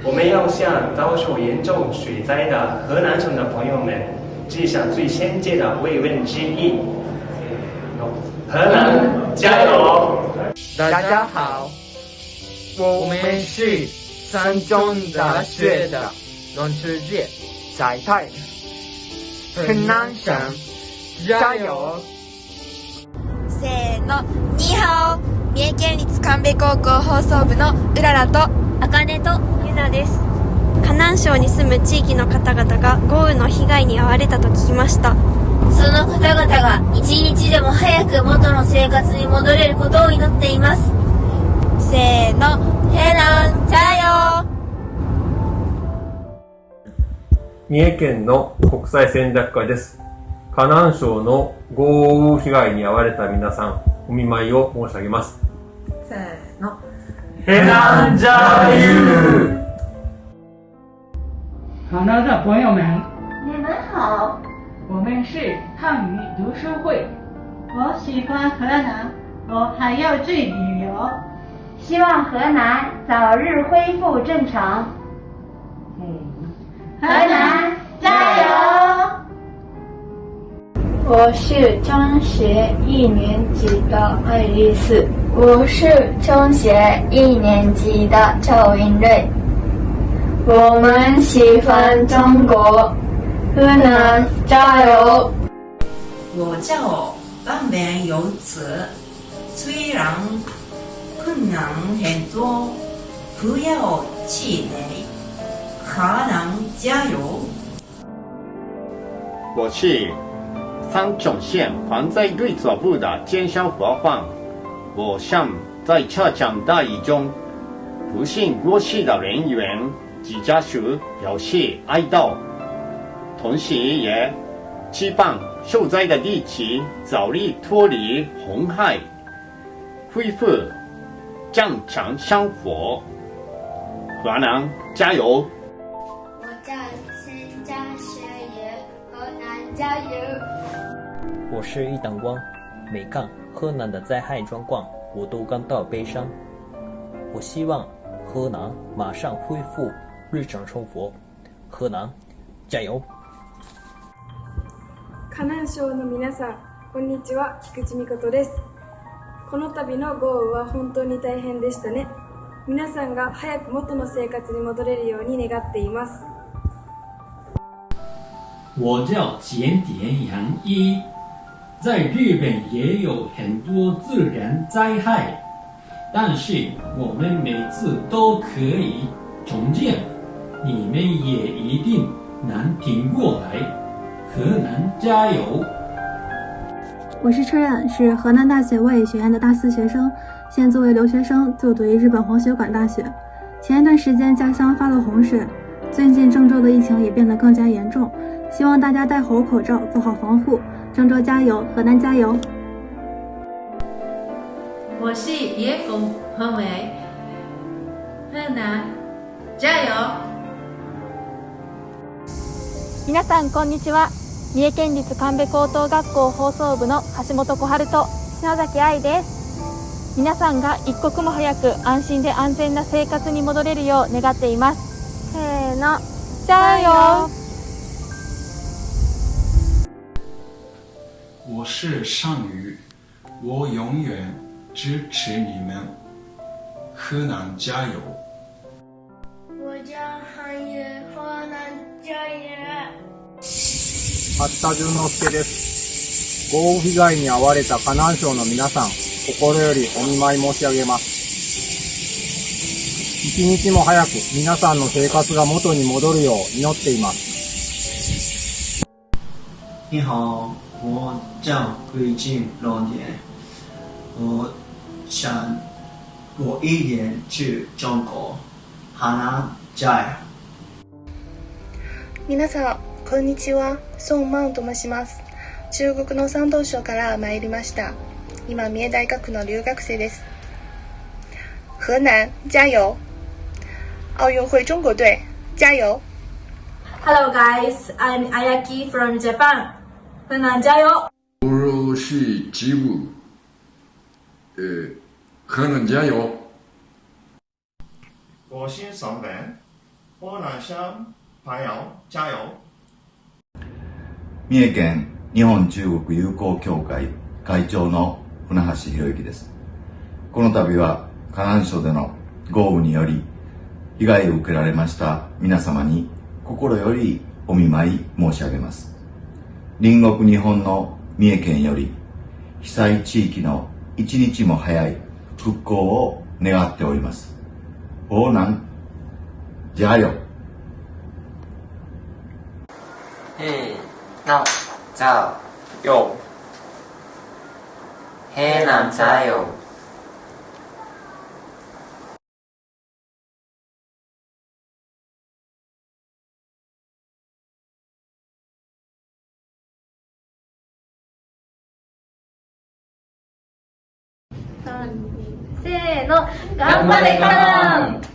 我们要向遭受严重水灾的河南省的朋友们致上最先切的慰问之意。河南加油！大家好，我们是山东大学的老师姐在台，河南省加油！せーの、ニーハオ、三重県立神戸高校放送部のうららとあかねとゆなです。河南省に住む地域の方々が豪雨の被害に遭われたと聞きました。その方々が一日でも早く元の生活に戻れることを祈っています。せーの、河南加油！三重県の国際戦略家です。河南省の豪雨被害に遭われた皆さん、お見舞いを申し上げます。せーの、河南加油！好的，朋友们，你们好，我们是汉语读书会。我喜欢河南，我还要去旅游，希望河南早日恢复正常。河南加油！我是中学一年级的爱丽丝。我是中学一年级的赵云瑞。我们喜欢中国，河南加油！我叫万边有子，虽然困难很多，不要气馁，河南加油！我是山东县防灾队总部的兼消防员，我向在这场大雨中不幸过世的人员及家属表示哀悼，同时也期盼受灾的地区早日脱离洪害，恢复正常生活。河南加油！我叫陈家学员，河南加油！我是一等光，每看河南的灾害状况，我都感到悲伤。我希望河南马上恢复日常生活。河南加油！河南省の皆さん、こんにちは、菊池美琴です。この度の豪雨は本当に大変でしたね。皆さんが早く元の生活に戻れるように願っています。我叫简点杨一，在日本也有很多自然灾害，但是我们每次都可以重建，你们也一定能挺过来。河南加油！我是车冉，是河南大学外语学院的大四学生，现作为留学生就读于日本红血管大学。前一段时间家乡发了洪水，最近郑州的疫情也变得更加严重，希望大家戴好口罩，做好防护。郑州加油，河南加油！我是野狗何伟，河南加油！皆さんこんにちは。三重県立神戸高等学校放送部の橋本小春と篠崎愛です。皆さんが一刻も早く安心で安全な生活に戻れるよう願っています。せーの、加油！我是尚宇，我永远支持你们，河南加油！我叫韩宇，河南加油！八田淳之介です。豪雨被害に遭われた河南省の皆さん、心よりお見舞い申し上げます。一日も早く皆さんの生活が元に戻るよう祈っています。你好，我叫魏晋老年，我想我一年去中国，河南加油！皆さんこんにちは、宋曼と申します。中国の山東省から参りました。今三重大学の留学生です。河南加油！奥运会中国队加油！ Hello guys, I'm Ayaki from Japan. 河南加油！我是吉武，河南加油！我是上文，河南省朋友加油！三重県日本中国友好協会会長の船橋博之です。この度は河南省での豪雨により被害を受けられました皆様に心よりお見舞い申し上げます。隣国日本の三重県より被災地域の一日も早い復興を願っております。河南加油！加油！河南加油！せーの、頑張れ河南！